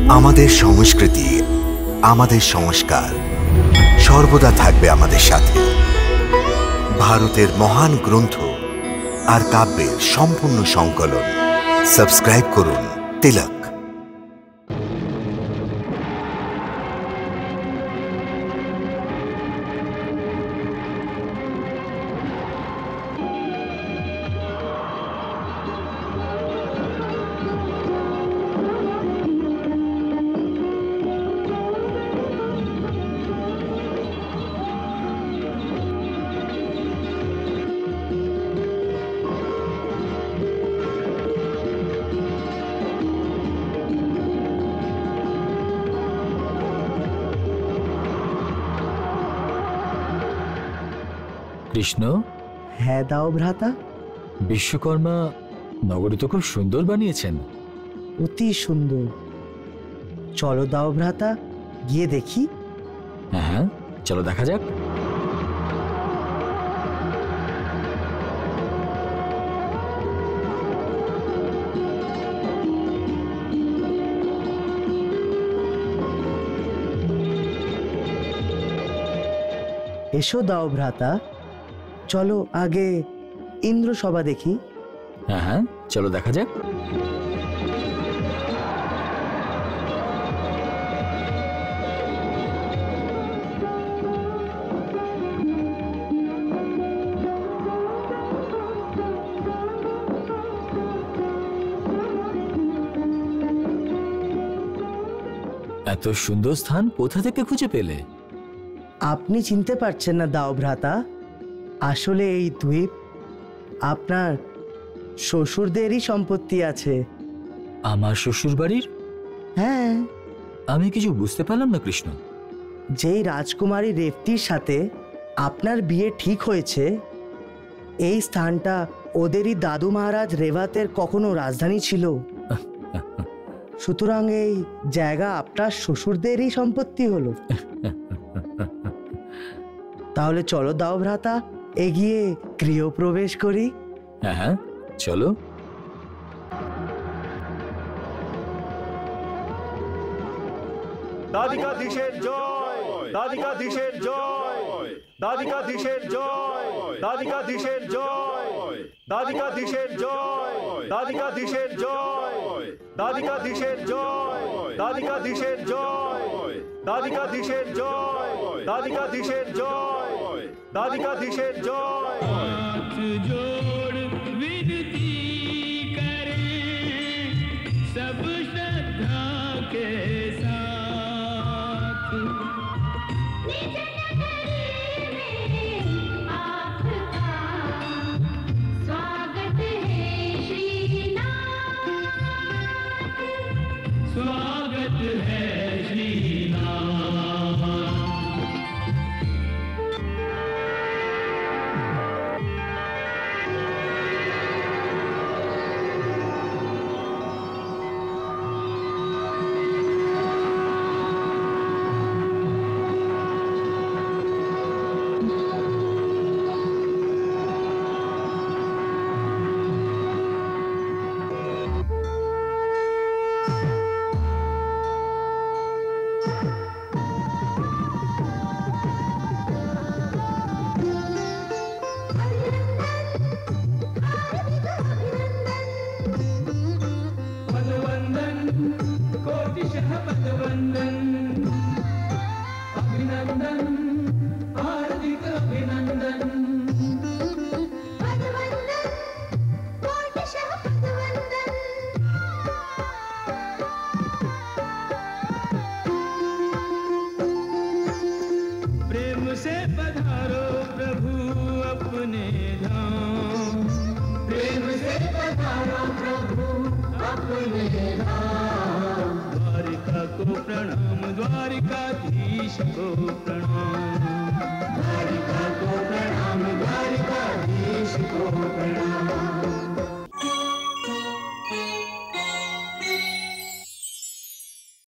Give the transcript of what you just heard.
আমাদের সংস্কৃতি, আমাদের সংস্কার সর্বদা থাকবে আমাদের সাথে। ভারতের মহান গ্রন্থ আর কাব্যের সম্পূর্ণ সংকলন। সাবস্ক্রাইব করুন তিলক। কৃষ্ণ, হ্যাঁ দাও ভ্রাতা। বিশ্বকর্মা নগরী তো খুব সুন্দর বানিয়েছেন। অতি সুন্দর। চলো দাও ভ্রাতা, গিয়ে দেখি। হ্যাঁ, চলো দেখা যাক। এসো দাও ভ্রাতা, চলো আগে ইন্দ্রসভা দেখি। হ্যাঁ, চলো দেখা যাক। এত সুন্দর স্থান কোথা থেকে খুঁজে পেলে? আপনি চিনতে পারছেন না দাও ভ্রাতা, আসলে এই দ্বীপ আপনার শ্বশুরদেরই সম্পত্তি আছে। আমার শ্বশুর বাড়ির? হ্যাঁ। আমি কিছু বুঝতে পারলাম না কৃষ্ণ। যেই রাজকুমারী রেবতীর সাথে আপনার বিয়ে ঠিক হয়েছে, এই স্থানটা ওদেরই দাদু মহারাজ রেবাতের কখনো রাজধানী ছিল। সুতরাং এই জায়গা আপনার শ্বশুরদেরই সম্পত্তি হলো। তাহলে চলো দাও ভ্রাতা, এগিয়ে গৃহপ্রবেশ করি। হ্যাঁ, চলো। দাদিকাধীশের জয়, দাদিকাধীশের জয়, দাদিকাধীশের জয়, দাদিকাধীশের জয়, দাদিকাধীশের জয়, দাদিকাধীশের জয়, দাদিকাধীশের জয়, দাদিকাধীশের জয়, দাদিকাধীশের জয়, দাদিকাধীশের জয়, দাদিকাধীশের জয়। जोड़ विनती करें सब श्रद्धा के साथ। निज नगरी में आपका स्वागत है श्रीनाथ, स्वागत है श्रीनाथ। प्रणाम द्वारिकाधीश को प्रणाम, द्वारिका को प्रणाम, द्वारिकाधीश को प्रणाम।